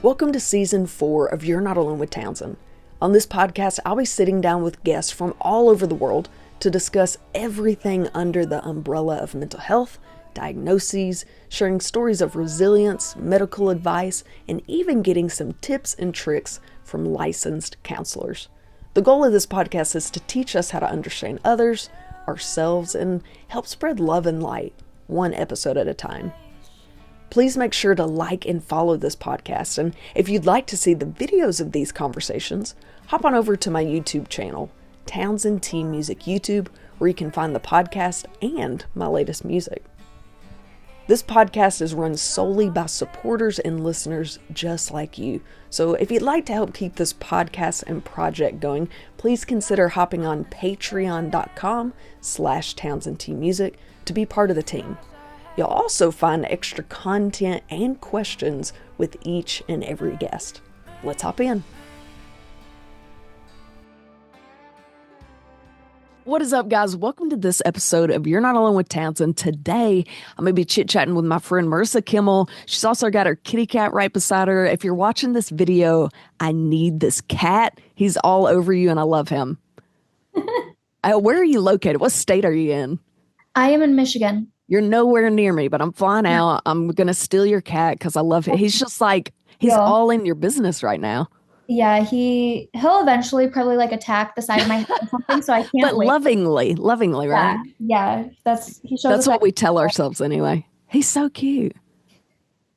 Welcome to Season 4 of You're Not Alone with Townsend. On this podcast, I'll be sitting down with guests from all over the world to discuss everything under the umbrella of mental health, diagnoses, sharing stories of resilience, medical advice, and even getting some tips and tricks from licensed counselors. The goal of this podcast is to teach us how to understand others, ourselves, and help spread love and light, one episode at a time. Please make sure to like and follow this podcast, and if you'd like to see the videos of these conversations, hop on over to my YouTube channel, TownsendTmusic YouTube, where you can find the podcast and my latest music. This podcast is run solely by supporters and listeners just like you. So if you'd like to help keep this podcast and project going, please consider hopping on patreon.com/TownsendTmusic to be part of the team. You'll also find extra content and questions with each and every guest. Let's hop in. What is up, guys? Welcome to this episode of You're Not Alone with Townsend. Today, I'm going to be chit-chatting with my friend Marisa Kimmel. She's also got her kitty cat right beside her. If you're watching this video, I need this cat. He's all over you, and I love him. Where are you located? What state are you in? I am in Michigan. You're nowhere near me, but I'm flying out. I'm going to steal your cat because I love it. He's just like, he's all in your business right now. Yeah, he'll eventually probably like attack the side of my head or something, so I can't But wait. lovingly, right? Yeah, that's what we tell ourselves anyway. He's so cute.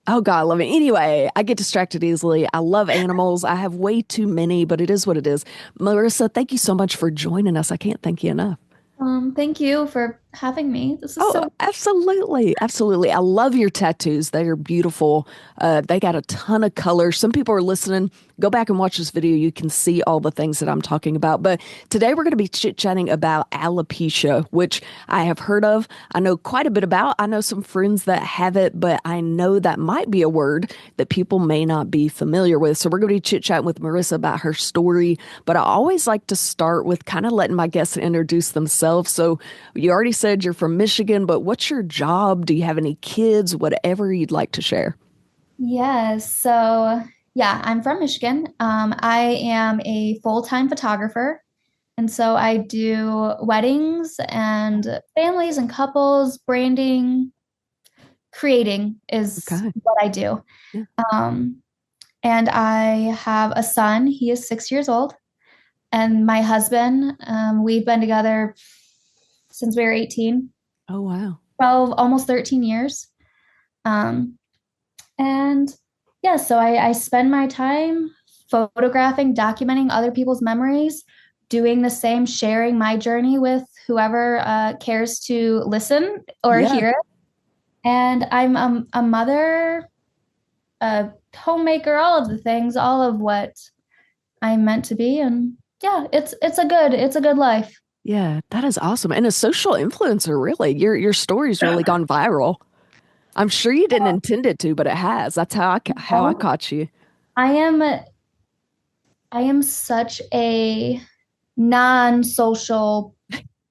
Oh God, I love it. Anyway, I get distracted easily. I love animals. I have way too many, but it is what it is. Marisa, thank you so much for joining us. I can't thank you enough. Thank you for having me. This is absolutely. I love your tattoos. They are beautiful. They got a ton of color. Some people are listening. Go back and watch this video. You can see all the things that I'm talking about. But today we're going to be chit-chatting about alopecia, which I have heard of. I know quite a bit about. I know some friends that have it, but I know that might be a word that people may not be familiar with. So we're going to be chit-chatting with Marisa about her story. But I always like to start with kind of letting my guests introduce themselves. So you already said you're from Michigan, but what's your job? Do you have any kids? Whatever you'd like to share. Yes. So yeah, I'm from Michigan. I am a full-time photographer. And so I do weddings and families and couples, branding, creating is what I do. Yeah. And I have a son. He is 6 years old. And my husband, we've been together since we were 18. Oh, wow. 12, almost 13 years. And yeah, so I spend my time photographing, documenting other people's memories, doing the same, sharing my journey with whoever cares to listen or hear it. And I'm a mother, a homemaker, all of the things, all of what I'm meant to be. And yeah, it's a good life. Yeah, that is awesome. And a social influencer, really. Your story's really gone viral. I'm sure you didn't intend it to, but it has. That's how I caught you. I am such a non-social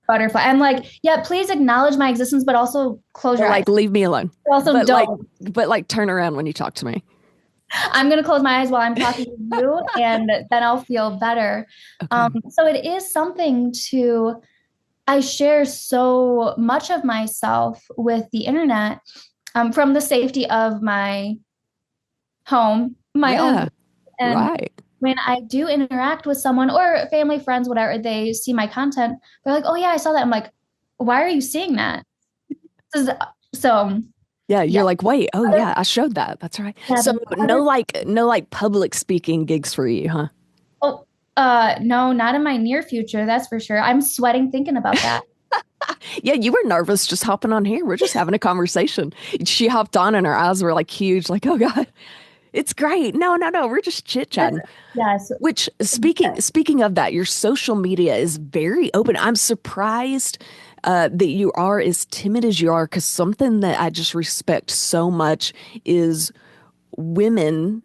butterfly. I'm like, yeah, please acknowledge my existence, but also close your eyes. Like, leave me alone. Also, but don't. But turn around when you talk to me. I'm going to close my eyes while I'm talking to you, and then I'll feel better. Okay. So it is something I share so much of myself with the internet from the safety of my home, my own. And right. When I do interact with someone or family, friends, whatever, they see my content, they're like, oh yeah, I saw that. I'm like, why are you seeing that? Yeah, you're like, wait, oh yeah, I showed that. That's right. Yeah, so no public speaking gigs for you, huh? Oh, no, not in my near future. That's for sure. I'm sweating thinking about that. Yeah, you were nervous just hopping on here. We're just having a conversation. She hopped on and her eyes were like huge, like, oh God, it's great. No, we're just chit-chatting. Yes. Which speaking of that, your social media is very open. I'm surprised that you are as timid as you are, because something that I just respect so much is women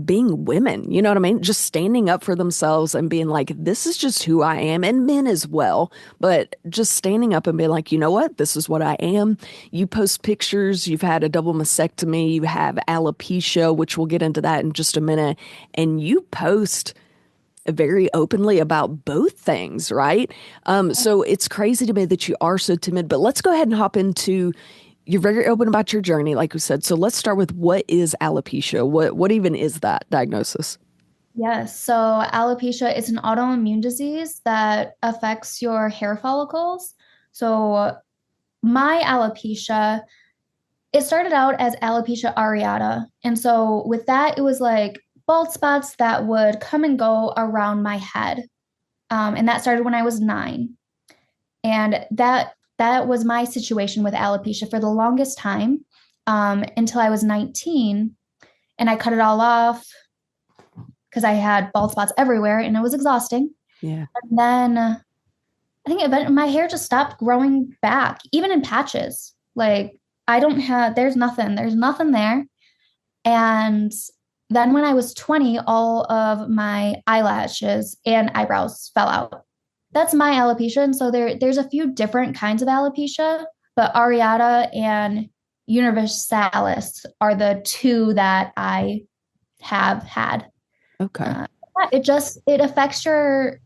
being women, you know what I mean? Just standing up for themselves and being like, this is just who I am, and men as well. But just standing up and being like, you know what? This is what I am. You post pictures, you've had a double mastectomy, you have alopecia, which we'll get into that in just a minute. And you post very openly about both things, right? So it's crazy to me that you are so timid, but let's go ahead and hop into, you're very open about your journey, like we said. So let's start with, what is alopecia? What even is that diagnosis? Yes. So alopecia is an autoimmune disease that affects your hair follicles. So my alopecia, it started out as alopecia areata. And so with that, it was like bald spots that would come and go around my head. And that started when I was 9. And that was my situation with alopecia for the longest time, until I was 19. And I cut it all off because I had bald spots everywhere and it was exhausting. Yeah. And then I think my hair just stopped growing back, even in patches. Like there's nothing there. And then when I was 20, all of my eyelashes and eyebrows fell out. That's my alopecia. And so there's a few different kinds of alopecia, but areata and universalis are the two that I have had. Okay. It affects your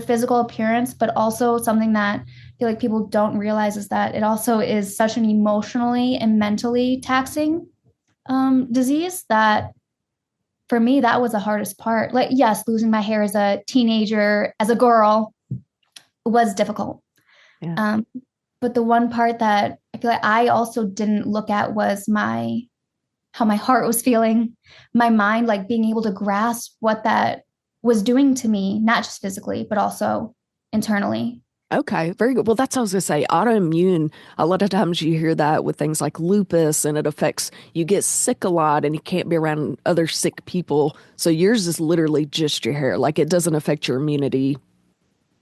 physical appearance, but also something that I feel like people don't realize is that it also is such an emotionally and mentally taxing disease that for me, that was the hardest part. Like, yes, losing my hair as a teenager, as a girl, was difficult. Yeah. But the one part that I feel like I also didn't look at was how my heart was feeling, my mind, like being able to grasp what that was doing to me, not just physically, but also internally. Okay, very good. Well, that's what I was going to say. Autoimmune, a lot of times you hear that with things like lupus, and it affects, you get sick a lot and you can't be around other sick people. So yours is literally just your hair. Like, it doesn't affect your immunity.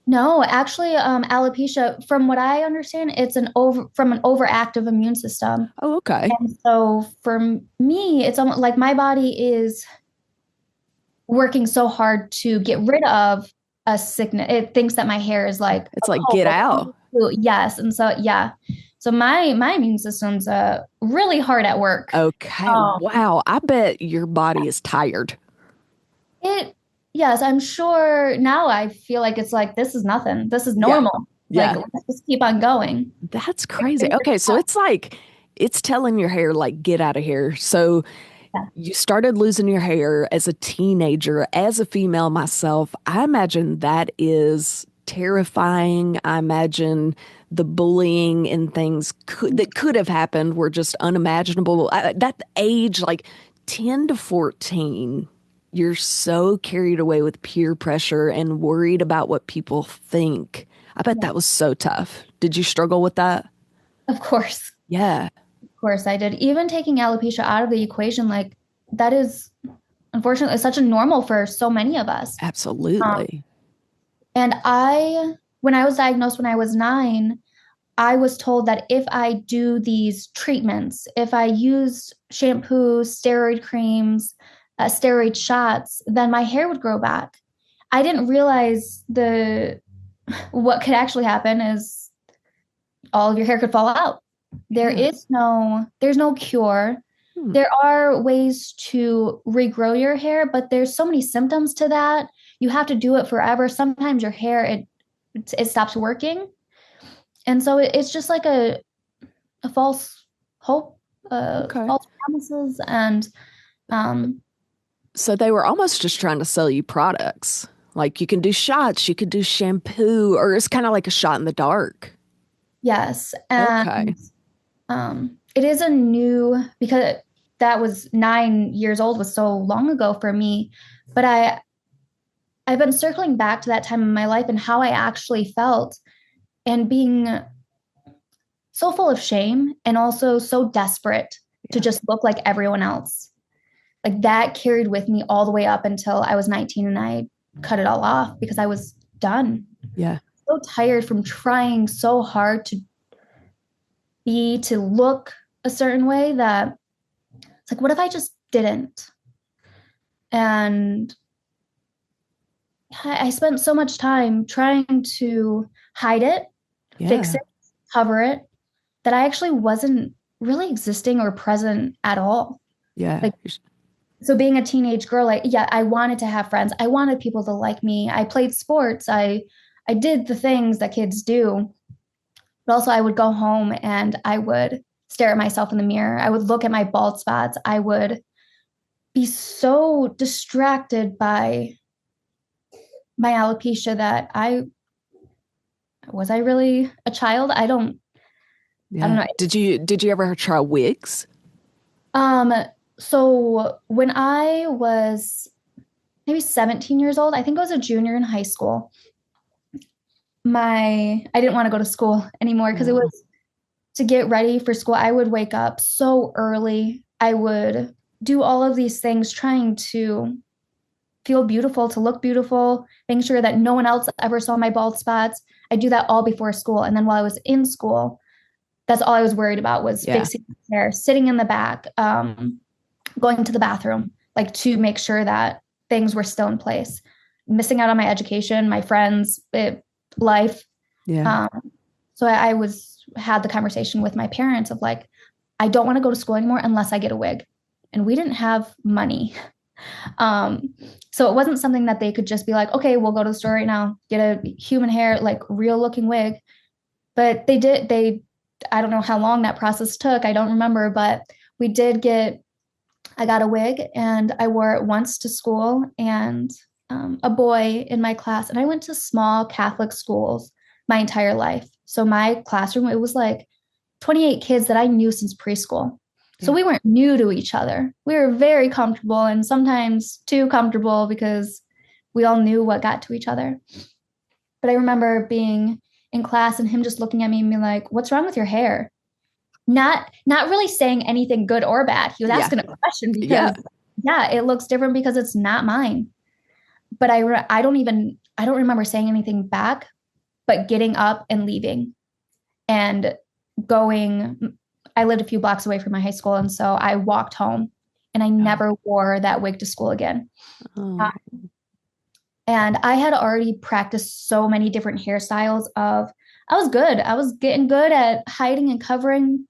No, actually, alopecia, from what I understand, it's from an overactive immune system. Oh, okay. And so for me, it's almost like my body is working so hard to get rid of a sickness. It thinks that my hair is like, It's like, get oh, out. yes. And so, yeah. So my immune system's really hard at work. Okay. Um, Wow. I bet your body is tired. it, yes, I'm sure now I feel like it's like, this is nothing. This is Yeah. normal. Like, Yeah. let's just keep on going. That's crazy. Okay. So it's like, it's telling your hair, like, get out of here. So Yeah. you started losing your hair as a teenager. As a female myself, I imagine that is terrifying. I imagine the bullying and things that could have happened were just unimaginable. That age, like 10 to 14, you're so carried away with peer pressure and worried about what people think. I bet Yeah. that was so tough. Did you struggle with that? Of course. Yeah, Of course I did. Even taking alopecia out of the equation, like that is unfortunately such a normal for so many of us. Um, absolutely. and when I was diagnosed when I was 9, I was told that if I do these treatments, if I use shampoo, steroid creams, steroid shots, then my hair would grow back. I didn't realize what could actually happen is all of your hair could fall out. Yeah. There's no cure. Hmm. There are ways to regrow your hair, but there's so many symptoms to that. You have to do it forever. Sometimes your hair it stops working. And so it's just like a false hope, Okay. false promises, and um, So they were almost just trying to sell you products. Like, you can do shots, you could do shampoo, or it's kind of like a shot in the dark. yes, Okay. and it is a new because that was 9 years old was so long ago for me, but I've been circling back to that time in my life and how I actually felt and being so full of shame and also so desperate to Yeah. just look like everyone else. Like that carried with me all the way up until I was 19 and I cut it all off because I was done. Yeah. So tired from trying so hard to look a certain way that it's like, what if I just didn't? And I spent so much time trying to hide it, fix Yeah. it, cover it, that I actually wasn't really existing or present at all. Yeah. Like, so being a teenage girl, like, yeah, I wanted to have friends. I wanted people to like me. I played sports. I did the things that kids do. But also I would go home and I would stare at myself in the mirror. I would look at my bald spots. I would be so distracted by my alopecia that I really a child? I don't Yeah. know. Did you ever try wigs? Um, so when I was maybe 17 years old, I think I was a junior in high school. I didn't want to go to school anymore because it Oh, was to get ready for school. I would wake up so early. I would do all of these things trying to feel beautiful, to look beautiful, making sure that no one else ever saw my bald spots. I do that all before school. And then while I was in school, that's all I was worried about was yeah. fixing my hair, sitting in the back, going to the bathroom, like to make sure that things were still in place. Missing out on my education, my friends, life. Yeah. Um, so I was had the conversation with my parents of like, I don't want to go to school anymore unless I get a wig. And we didn't have money. So it wasn't something that they could just be like, okay, we'll go to the store right now, get a human hair, like real looking wig. But I don't know how long that process took. I don't remember, but we did get, I got a wig and I wore it once to school and a boy in my class. And I went to small Catholic schools my entire life. So my classroom, it was like 28 kids that I knew since preschool. So Yeah. we weren't new to each other. We were very comfortable and sometimes too comfortable because we all knew what got to each other. But I remember being in class and him just looking at me and being like, "What's wrong with your hair?" Not really saying anything good or bad. He was Yeah. asking a question Yeah. because yeah, it looks different because it's not mine. But I don't remember saying anything back, but getting up and leaving and going. I lived a few blocks away from my high school, and so I walked home, and I Oh. never wore that wig to school again. Uh, Oh. and I had already practiced so many different hairstyles of I was good. I was getting good at hiding and covering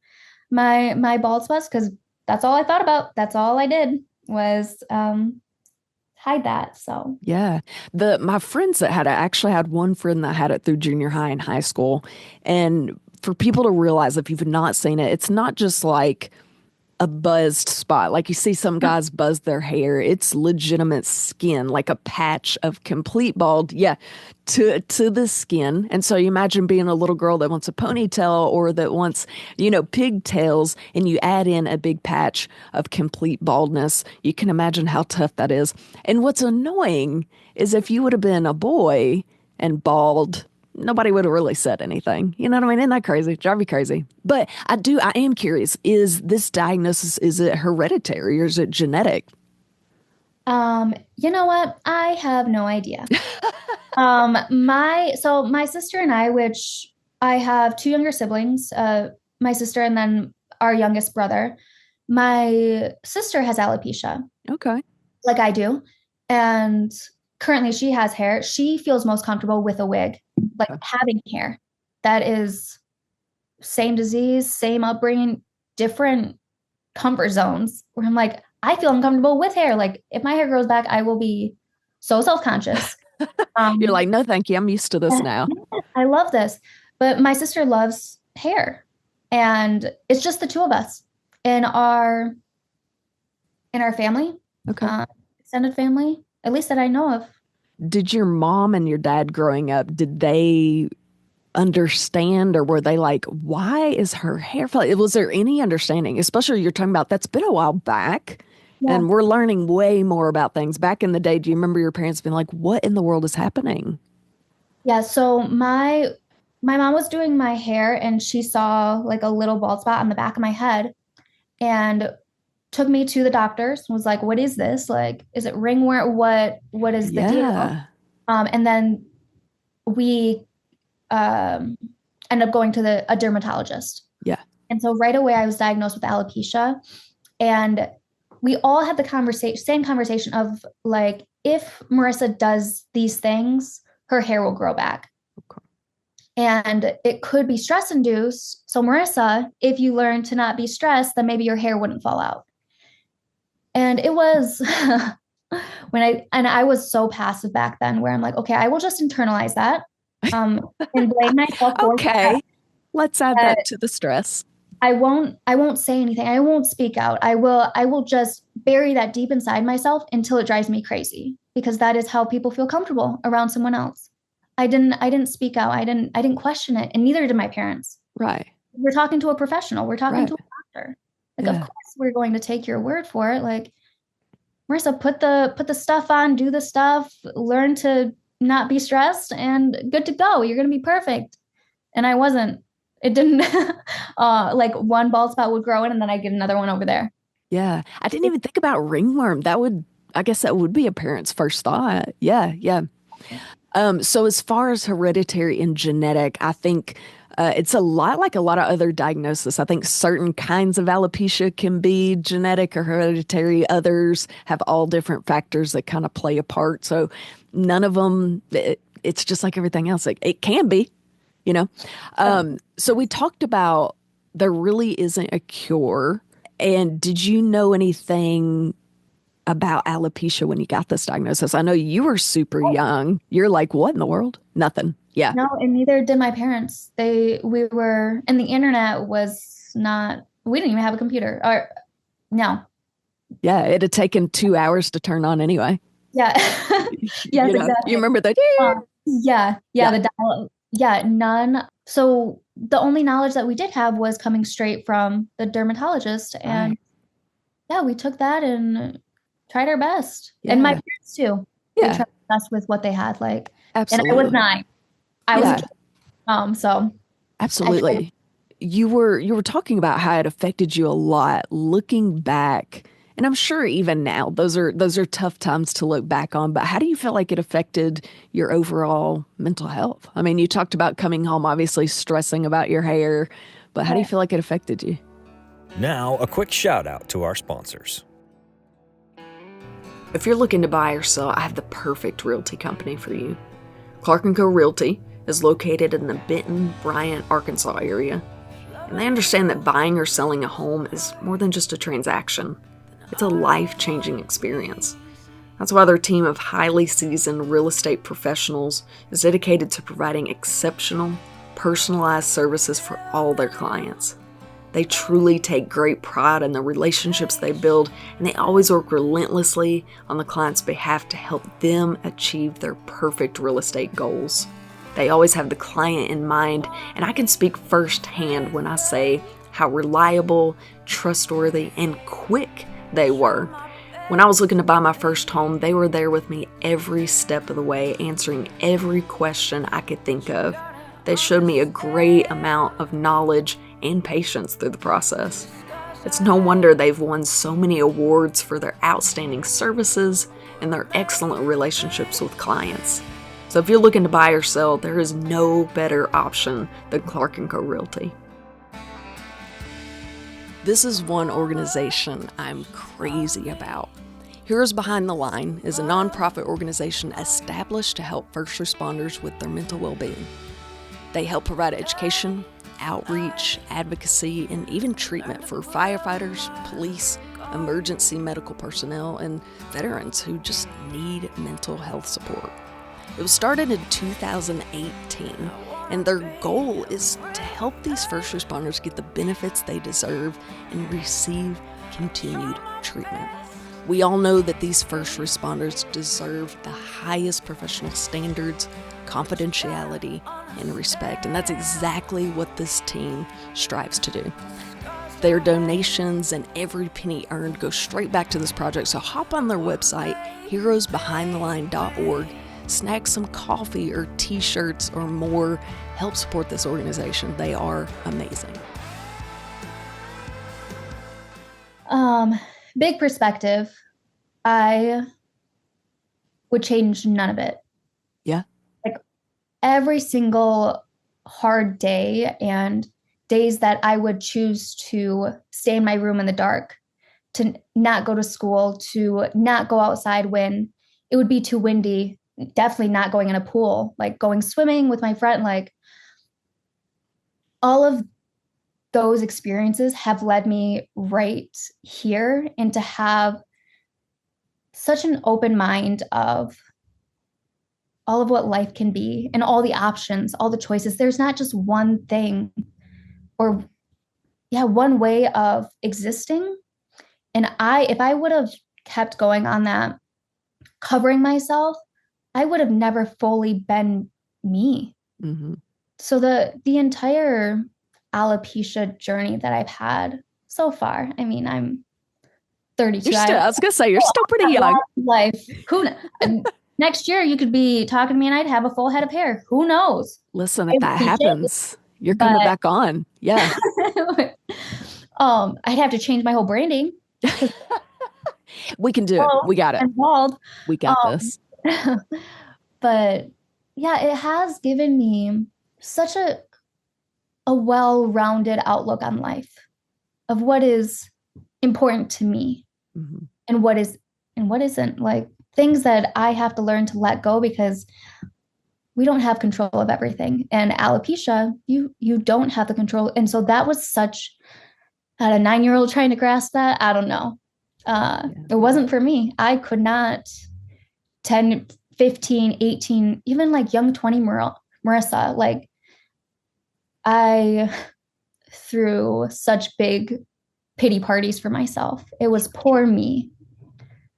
my bald spots because that's all I thought about. That's all I did was hide that. So Yeah. My friends that had it, I actually had one friend that had it through junior high and high school. And for people to realize if you've not seen it, it's not just like a buzzed spot. Like you see some guys buzz their hair. It's legitimate skin, like a patch of complete bald. Yeah, to the skin. And so you imagine being a little girl that wants a ponytail or that wants, pigtails, and you add in a big patch of complete baldness. You can imagine how tough that is. And what's annoying is if you would have been a boy and bald, nobody would have really said anything. You know what I mean? Isn't that crazy? Drive me crazy. But I am curious, is this diagnosis, is it hereditary or is it genetic? you know what? I have no idea. My sister and I, which I have two younger siblings, my sister and then our youngest brother. My sister has alopecia, Okay. like I do, and currently she has hair. She feels most comfortable with a wig, like Okay. having hair. That is same disease, same upbringing, different comfort zones. Where I'm like, I feel uncomfortable with hair. Like if my hair grows back, I will be so self-conscious. You're Um, like, no, thank you. I'm used to this Yeah, now. I love this. But my sister loves hair. And it's just the two of us in our family, Okay. uh, extended family, at least that I know of. Did your mom and your dad growing up, did they understand or were they like, why is her hair fall? Was there any understanding? Especially you're talking about that's been a while back Yeah. and we're learning way more about things. Back in the day, do you remember your parents being like, what in the world is happening? Yeah. So my mom was doing my hair and she saw like a little bald spot on the back of my head and took me to the doctors, was like, what is this? Like, is it ringworm? What is the deal? Yeah. And then we um, end up going to a dermatologist. Yeah. And so right away I was diagnosed with alopecia and we all had the same conversation of like, if Marisa does these things, her hair will grow back. Okay. And it could be stress induced. So Marisa, if you learn to not be stressed, then maybe your hair wouldn't fall out. And it was I was so passive back then where I'm like, okay, I will just internalize that and blame myself for Okay. that. Let's add that to the stress. I won't say anything. I won't speak out. I will just bury that deep inside myself until it drives me crazy, because that is how people feel comfortable around someone else. I didn't speak out. I didn't question it, and neither did my parents. Right. We're talking to a professional. We're talking to a doctor. Like, of course we're going to take your word for it. Like, Marisa, put the stuff on, do the stuff, learn to not be stressed, and good to go. You're going to be perfect. And I wasn't. It didn't, like one bald spot would grow in and then I'd get another one over there. Yeah. I didn't even think about ringworm. I guess that would be a parent's first thought. Yeah. Yeah. So as far as hereditary and genetic, I think it's a lot like a lot of other diagnoses. I think certain kinds of alopecia can be genetic or hereditary. Others have all different factors that kind of play a part. So none of them, it's just like everything else. It can be, you know. So we talked about there really isn't a cure. And did you know anything about alopecia when you got this diagnosis? I know you were super young. You're like, what in the world? Nothing. Yeah. No, and neither did my parents. And the internet was not, we didn't even have a computer. Or no. Yeah, it had taken 2 hours to turn on anyway. Yeah. Yes, exactly. You remember that? Yeah. None. So the only knowledge that we did have was coming straight from the dermatologist. And yeah, we took that and tried our best. Yeah. And my parents too. Yeah. They tried their best with what they had. Like, absolutely. And I was 9. I was a kid. So absolutely. You were talking about how it affected you a lot looking back. And I'm sure even now, those are tough times to look back on. But how do you feel like it affected your overall mental health? I mean, you talked about coming home, obviously stressing about your hair, but how do you feel like it affected you? Now, a quick shout out to our sponsors. If you're looking to buy or sell, I have the perfect realty company for you. Clark & Co. Realty is located in the Benton, Bryant, Arkansas area. And they understand that buying or selling a home is more than just a transaction. It's a life-changing experience. That's why their team of highly seasoned real estate professionals is dedicated to providing exceptional, personalized services for all their clients. They truly take great pride in the relationships they build, and they always work relentlessly on the client's behalf to help them achieve their perfect real estate goals. They always have the client in mind, and I can speak firsthand when I say how reliable, trustworthy, and quick they were. When I was looking to buy my first home, they were there with me every step of the way, answering every question I could think of. They showed me a great amount of knowledge and patience through the process. It's no wonder they've won so many awards for their outstanding services and their excellent relationships with clients. So if you're looking to buy or sell, there is no better option than Clark & Co. Realty. This is one organization I'm crazy about. Heroes Behind the Line is a nonprofit organization established to help first responders with their mental well-being. They help provide education, outreach, advocacy, and even treatment for firefighters, police, emergency medical personnel, and veterans who just need mental health support. It was started in 2018, and their goal is to help these first responders get the benefits they deserve and receive continued treatment. We all know that these first responders deserve the highest professional standards, confidentiality, and respect, and that's exactly what this team strives to do. Their donations and every penny earned go straight back to this project, so hop on their website, heroesbehindtheline.org, snag some coffee or t-shirts or more, help support this organization. They are amazing. Big perspective, I would change none of it. Yeah. Like every single hard day and days that I would choose to stay in my room in the dark to not go to school, to not go outside when it would be too windy, definitely not going in a pool, like going swimming with my friend, like all of those experiences have led me right here, and to have such an open mind of all of what life can be and all the options, all the choices. There's not just one thing or one way of existing. And if I would have kept going on that, covering myself, I would have never fully been me. Mm-hmm. So the entire alopecia journey that I've had so far, I mean, I'm 32. I was gonna say you're still pretty young. Life. Next year you could be talking to me and I'd have a full head of hair. Who knows? Listen, if that happens, you're coming back on. Yeah. I'd have to change my whole branding. We can do it. We got it. Involved. We got this. But yeah, it has given me such a well-rounded outlook on life of what is important to me, mm-hmm. and what isn't, like things that I have to learn to let go, because we don't have control of everything. And alopecia, you don't have the control. And so that was such, at a 9-year-old trying to grasp that, I don't know. It wasn't for me. I could not, 10, 15, 18, even like young 20 Marissa, like I threw such big pity parties for myself. It was poor me.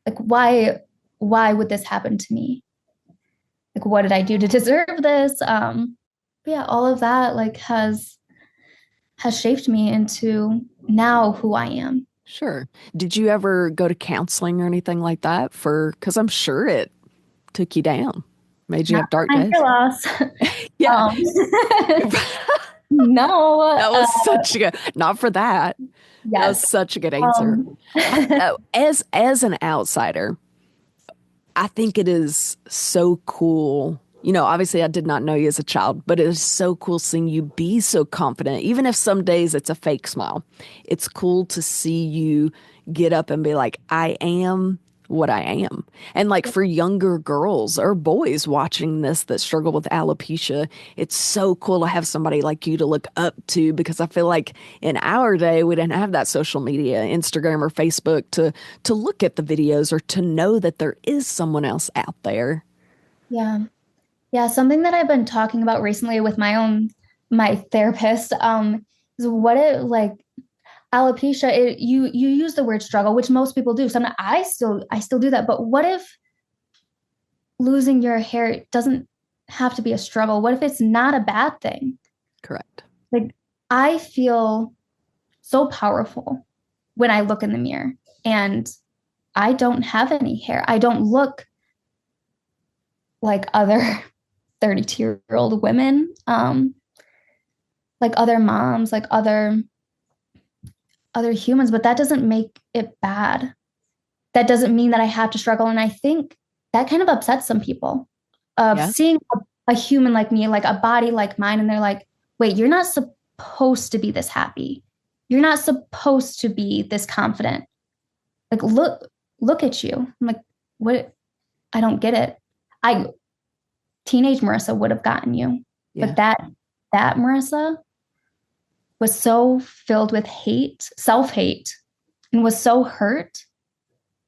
Like, why would this happen to me? Like, what did I do to deserve this? But yeah, all of that like has shaped me into now who I am. Sure. Did you ever go to counseling or anything like that? Because I'm sure it took you down, made you have dark days. Yeah. No. That was such a good, not for that. Yes. That was such a good answer. As an outsider, I think it is so cool. You know, obviously I did not know you as a child, but it is so cool seeing you be so confident, even if some days it's a fake smile. It's cool to see you get up and be like, I am what I am. And like for younger girls or boys watching this that struggle with alopecia, it's so cool to have somebody like you to look up to, because I feel like in our day, we didn't have that social media, Instagram or Facebook to look at the videos or to know that there is someone else out there. Yeah. Yeah, something that I've been talking about recently with my therapist, is what it like alopecia. You use the word struggle, which most people do. Sometimes I still do that. But what if losing your hair doesn't have to be a struggle? What if it's not a bad thing? Correct. Like, I feel so powerful when I look in the mirror and I don't have any hair. I don't look like other 32-year-old women, like other moms, like other humans, but that doesn't make it bad. That doesn't mean that I have to struggle. And I think that kind of upsets some people of seeing a human like me, like a body like mine, and they're like, wait, you're not supposed to be this happy. You're not supposed to be this confident. Like, look at you. I'm like, what? I don't get it. Teenage Marissa would have gotten you. Yeah. But that Marissa was so filled with hate, self-hate, and was so hurt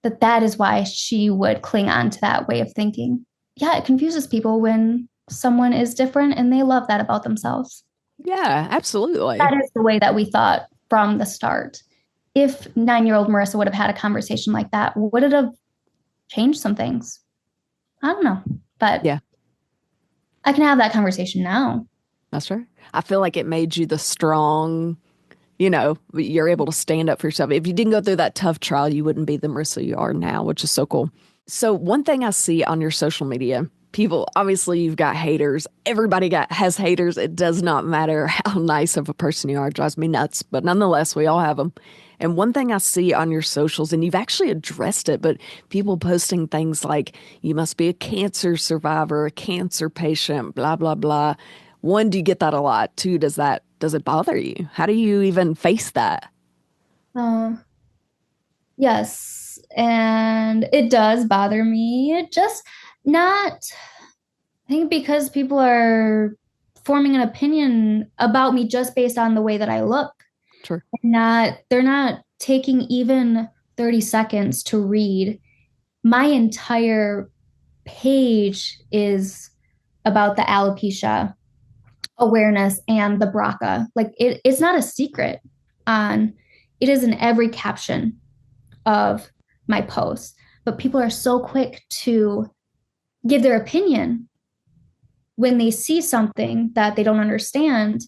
that is why she would cling on to that way of thinking. Yeah, it confuses people when someone is different and they love that about themselves. Yeah, absolutely. That is the way that we thought from the start. If 9-year-old Marissa would have had a conversation like that, would it have changed some things? I don't know. But yeah, I can have that conversation now. That's right. I feel like it made you the strong, you're able to stand up for yourself. If you didn't go through that tough trial, you wouldn't be the Marissa you are now, which is so cool. So one thing I see on your social media, people, obviously you've got haters. Everybody has haters. It does not matter how nice of a person you are. It drives me nuts. But nonetheless, we all have them. And one thing I see on your socials, and you've actually addressed it, but people posting things like, you must be a cancer survivor, a cancer patient, blah, blah, blah. One, do you get that a lot? Two, does it bother you? How do you even face that? Well, Yes, and it does bother me. It just not, I think because people are forming an opinion about me just based on the way that I look. Sure. They're not taking even 30 seconds to read. My entire page is about the alopecia awareness and the BRCA. Like it's not a secret on it is in every caption of my posts. But people are so quick to give their opinion when they see something that they don't understand,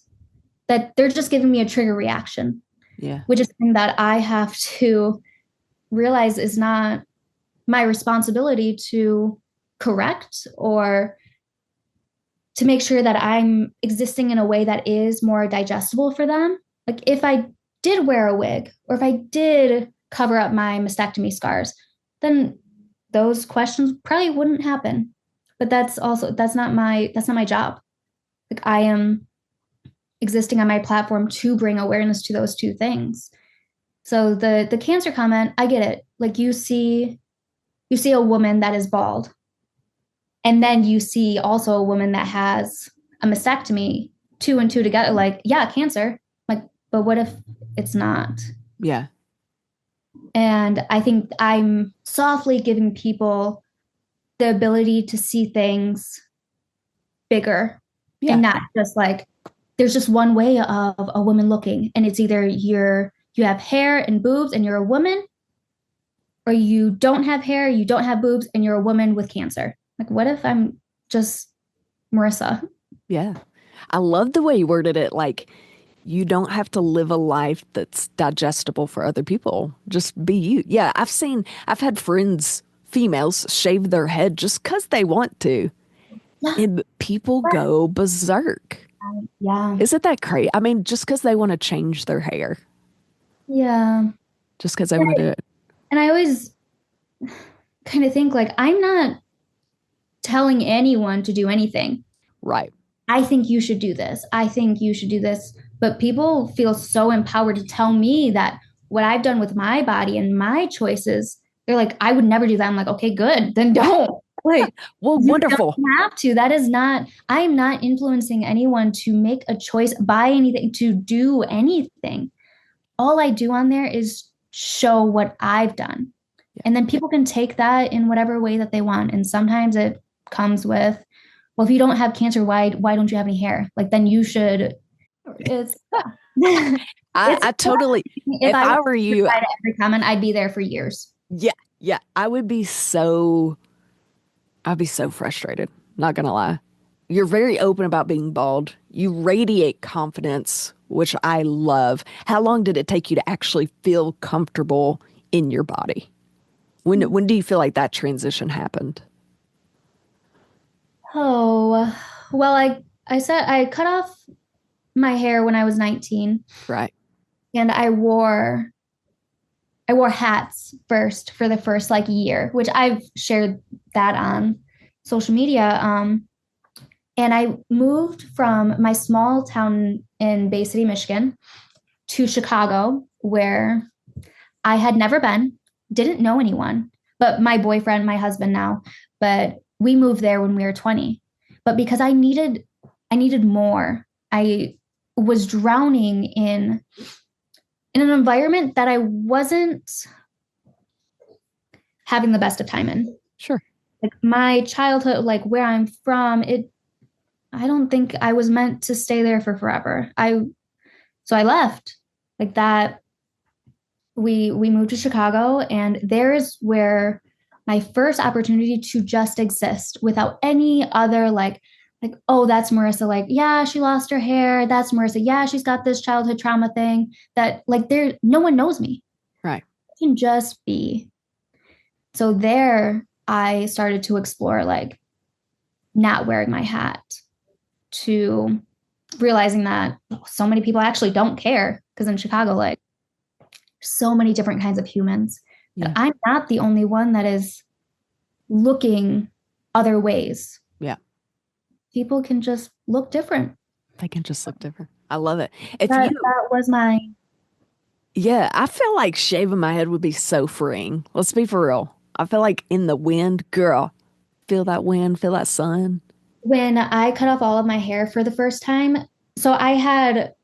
that they're just giving me a trigger reaction. Yeah. Which is something that I have to realize is not my responsibility to correct or to make sure that I'm existing in a way that is more digestible for them. Like if I did wear a wig or if I did cover up my mastectomy scars, then those questions probably wouldn't happen. But that's not my job. Like I am existing on my platform to bring awareness to those two things. So the cancer comment, I get it. Like you see a woman that is bald, and then you see also a woman that has a mastectomy, two and two together, like, yeah, cancer. Like, but what if it's not? Yeah. And I think I'm softly giving people the ability to see things bigger and not just like there's just one way of a woman looking, and it's either you have hair and boobs and you're a woman, or you don't have hair, you don't have boobs, and you're a woman with cancer. Like, what if I'm just Marisa? Yeah. I love the way you worded it. Like, you don't have to live a life that's digestible for other people. Just be you. Yeah. I've had friends, females, shave their head just because they want to. Yeah. And people go berserk. Yeah. Isn't that crazy? I mean, just because they want to change their hair. Yeah. Just because they want to do it. And I always kind of think like, I'm not telling anyone to do anything. Right. I think you should do this. I think you should do this. But people feel so empowered to tell me that what I've done with my body and my choices, they're like, I would never do that. I'm like, okay, good. Then don't. Like, well, you wonderful. don't have to. That is not, I'm not influencing anyone to make a choice, buy anything, to do anything. All I do on there is show what I've done. Yeah. And then people can take that in whatever way that they want. And sometimes it comes with, well, if you don't have cancer, why don't you have any hair? Like, then you should. It's I totally, if I were you, to every comment, I'd be there for years. Yeah. I'd be so frustrated. Not gonna lie. You're very open about being bald. You radiate confidence, which I love. How long did it take you to actually feel comfortable in your body? When do you feel like that transition happened? Oh, well, I said I cut off my hair when I was 19. Right. And I wore hats first for the first like year, which I've shared that on social media. And I moved from my small town in Bay City, Michigan, to Chicago, where I had never been, didn't know anyone, but my boyfriend, my husband now, but we moved there when we were 20. But because I needed more, I was drowning in an environment that I wasn't having the best of time in. Sure. Like my childhood, like where I'm from, I don't think I was meant to stay there for forever. So I left. Like that, we moved to Chicago, and there's where my first opportunity to just exist without any other like, oh, that's Marisa. Like, yeah, she lost her hair. That's Marisa. Yeah, she's got this childhood trauma thing that like no one knows me. Right. I can just be. So there I started to explore like not wearing my hat, to realizing that so many people actually don't care, because in Chicago, like so many different kinds of humans. Yeah. That I'm not the only one that is looking other ways. Yeah. People can just look different. They can just look different. I love it. That was my Yeah, I feel like shaving my head would be so freeing. Let's be for real. I feel like in the wind, girl, feel that wind, feel that sun. When I cut off all of my hair for the first time, so I had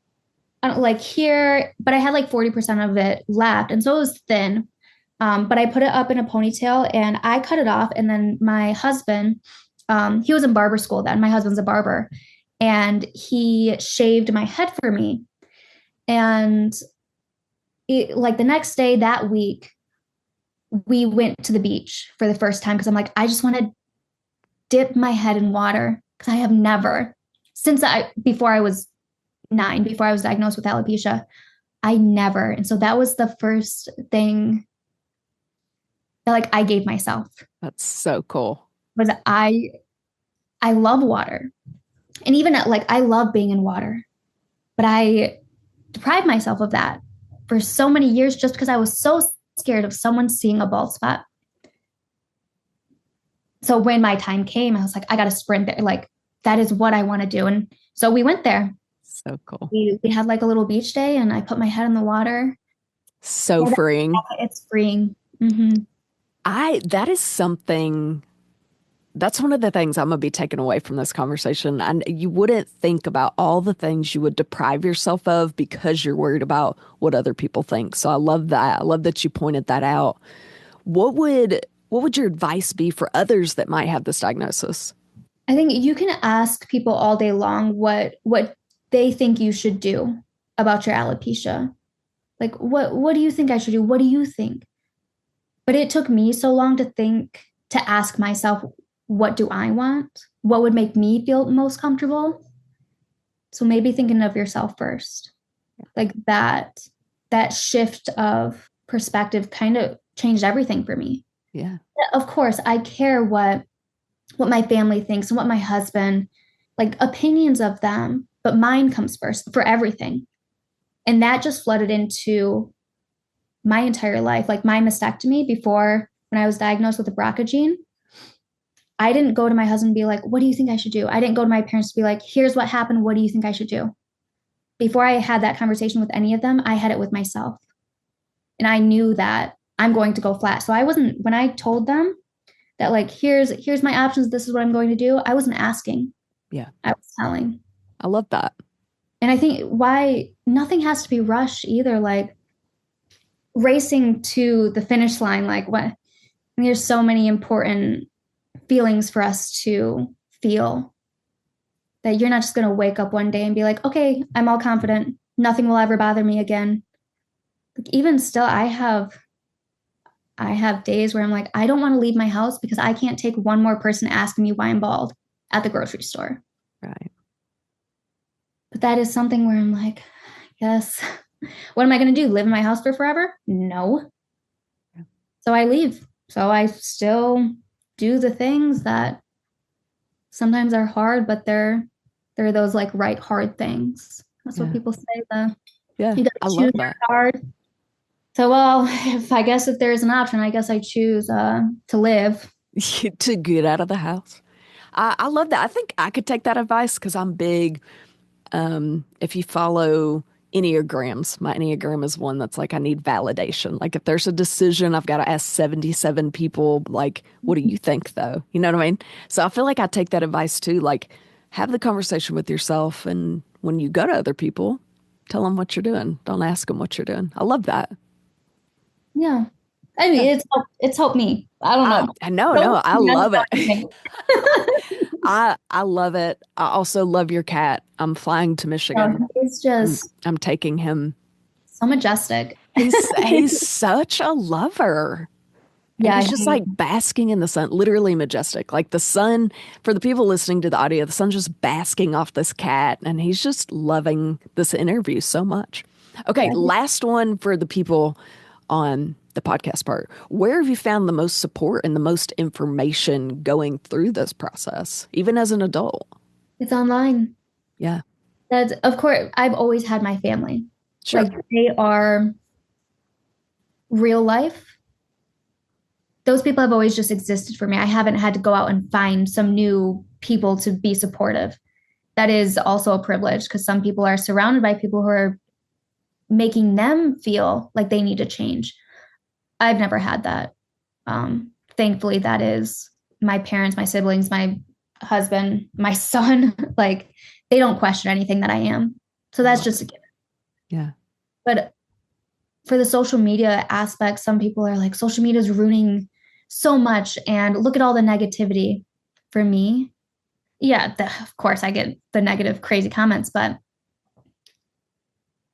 like here, but I had like 40% of it left. And so it was thin. But I put it up in a ponytail and I cut it off. And then my husband, he was in barber school then. My husband's a barber. And he shaved my head for me. And like the next day that week, we went to the beach for the first time because I'm like, I just want to dip my head in water because I have never, before I was 9, before I was diagnosed with alopecia, I never. And so that was the first thing that like I gave myself. That's so cool. Was I love water. And even like I love being in water, but I deprived myself of that for so many years just because I was so scared of someone seeing a bald spot. So when my time came, I was like, I got to sprint there. Like that is what I want to do. And so we went there. So cool. We had like a little beach day and I put my head in the water. So freeing. It's freeing. Mm-hmm. That is something, that's one of the things I'm going to be taking away from this conversation. And you wouldn't think about all the things you would deprive yourself of because you're worried about what other people think. So I love that. I love that you pointed that out. What would your advice be for others that might have this diagnosis? I think you can ask people all day long what they think you should do about your alopecia. Like, what do you think I should do? What do you think? But it took me so long to ask myself, what do I want? What would make me feel most comfortable? So maybe thinking of yourself first. Like that shift of perspective kind of changed everything for me. Yeah. Of course, I care what my family thinks and what my husband, like opinions of them, but mine comes first for everything. And that just flooded into my entire life. Like my mastectomy before, when I was diagnosed with the BRCA gene, I didn't go to my husband and be like, what do you think I should do? I didn't go to my parents to be like, here's what happened. What do you think I should do? Before I had that conversation with any of them, I had it with myself. And I knew that I'm going to go flat. So when I told them that like, here's my options, this is what I'm going to do, I wasn't asking. Yeah. I was telling. I love that. And I think why nothing has to be rushed either. Like racing to the finish line, like what, there's so many important feelings for us to feel that you're not just going to wake up one day and be like, okay, I'm all confident. Nothing will ever bother me again. Like even still, I have days where I'm like, I don't want to leave my house because I can't take one more person asking me why I'm bald at the grocery store. Right. But that is something where I'm like, yes, what am I going to do? Live in my house for forever? No. Yeah. So I leave. So I still do the things that sometimes are hard, but they're those like right hard things. That's what people say. Yeah, you I love that. Hard. So, well, if there's an option, I guess I choose to live. To get out of the house. I love that. I think I could take that advice because I'm big. If you follow Enneagrams, my Enneagram is one that's like, I need validation. Like if there's a decision, I've got to ask 77 people, like, what do you think though? You know what I mean? So I feel like I take that advice too. Like have the conversation with yourself. And when you go to other people, tell them what you're doing. Don't ask them what you're doing. I love that. Yeah. I mean, it's helped me. I don't know. No, I love it. I love it. I also love your cat. I'm flying to Michigan. It's just I'm taking him. So majestic. He's such a lover. Yeah, he's just like basking in the sun, literally majestic. Like the sun, for the people listening to the audio, the sun's just basking off this cat, and he's just loving this interview so much. Okay, last one for the people on the podcast part. Where have you found the most support and the most information going through this process, even as an adult? It's online. Yeah. That's, of course, I've always had my family. Sure. Like they are real life. Those people have always just existed for me. I haven't had to go out and find some new people to be supportive. That is also a privilege because some people are surrounded by people who are making them feel like they need to change. I've never had that. Thankfully, that is my parents, my siblings, my husband, my son, like they don't question anything that I am. So that's just a given. Yeah. But for the social media aspect, some people are like, social media is ruining so much and look at all the negativity. For me, yeah, of course I get the negative, crazy comments, but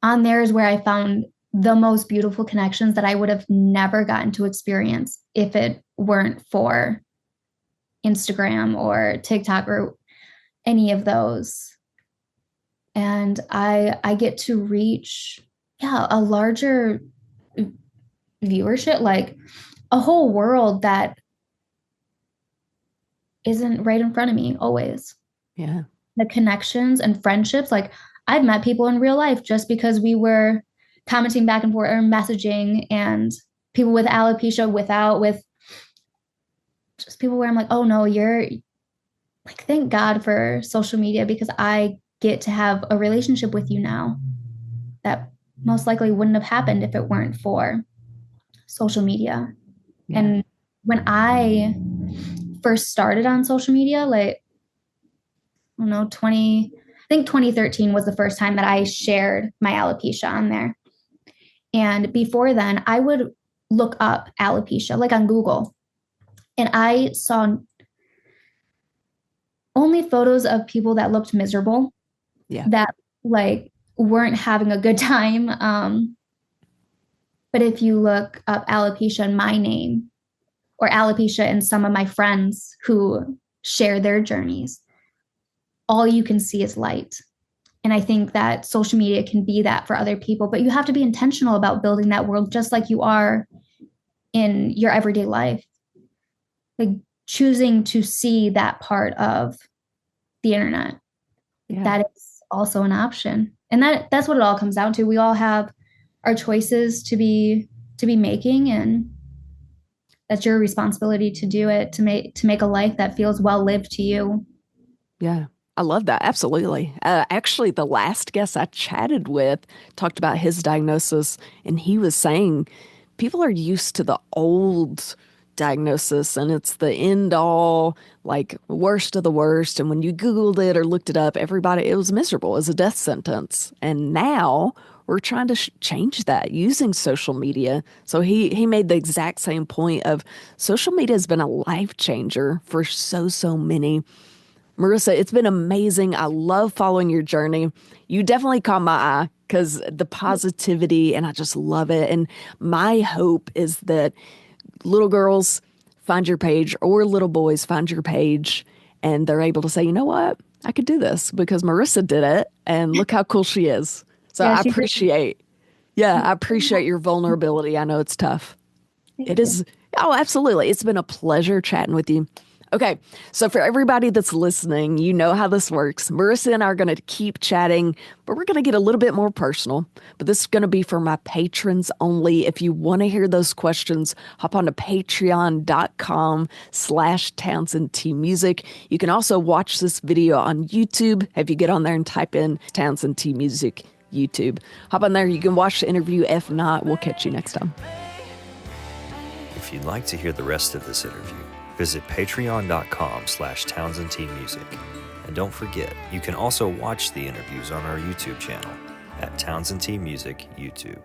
on there is where I found the most beautiful connections that I would have never gotten to experience if it weren't for Instagram or TikTok or any of those. And I get to reach, a larger viewership, like a whole world that isn't right in front of me always. Yeah. The connections and friendships, like I've met people in real life just because we were commenting back and forth or messaging, and people with alopecia, with just people where I'm like, oh no, you're like, thank God for social media because I get to have a relationship with you now that most likely wouldn't have happened if it weren't for social media. Yeah. And when I first started on social media, like, I don't know, I think 2013 was the first time that I shared my alopecia on there. And before then, I would look up alopecia, like on Google, and I saw only photos of people that looked miserable, that like weren't having a good time. But if you look up alopecia in my name or alopecia in some of my friends who share their journeys, all you can see is light. And I think that social media can be that for other people, but you have to be intentional about building that world just like you are in your everyday life. Like choosing to see that part of the internet. Yeah. That is also an option. And that's what it all comes down to. We all have our choices to be making, and that's your responsibility to do it, to make a life that feels well lived to you. Yeah. I love that. Absolutely. Actually, the last guest I chatted with talked about his diagnosis, and he was saying people are used to the old diagnosis and it's the end all, like worst of the worst. And when you Googled it or looked it up, everybody, it was miserable. It was a death sentence. And now we're trying to change that using social media. So he made the exact same point of social media has been a life changer for so many. Marisa, it's been amazing. I love following your journey. You definitely caught my eye because the positivity, and I just love it. And my hope is that little girls find your page or little boys find your page and they're able to say, you know what? I could do this because Marisa did it and look how cool she is. So I appreciate your vulnerability. I know it's tough. It is. Oh, absolutely. It's been a pleasure chatting with you. Okay, so for everybody that's listening, you know how this works. Marisa and I are going to keep chatting, but we're going to get a little bit more personal. But this is going to be for my patrons only. If you want to hear those questions, hop on to patreon.com/TownsendTmusic. You can also watch this video on YouTube. If you get on there and type in TownsendTmusic YouTube, hop on there. You can watch the interview. If not, we'll catch you next time. If you'd like to hear the rest of this interview, visit patreon.com/TownsendTmusic. And don't forget, you can also watch the interviews on our YouTube channel at TownsendTmusic YouTube.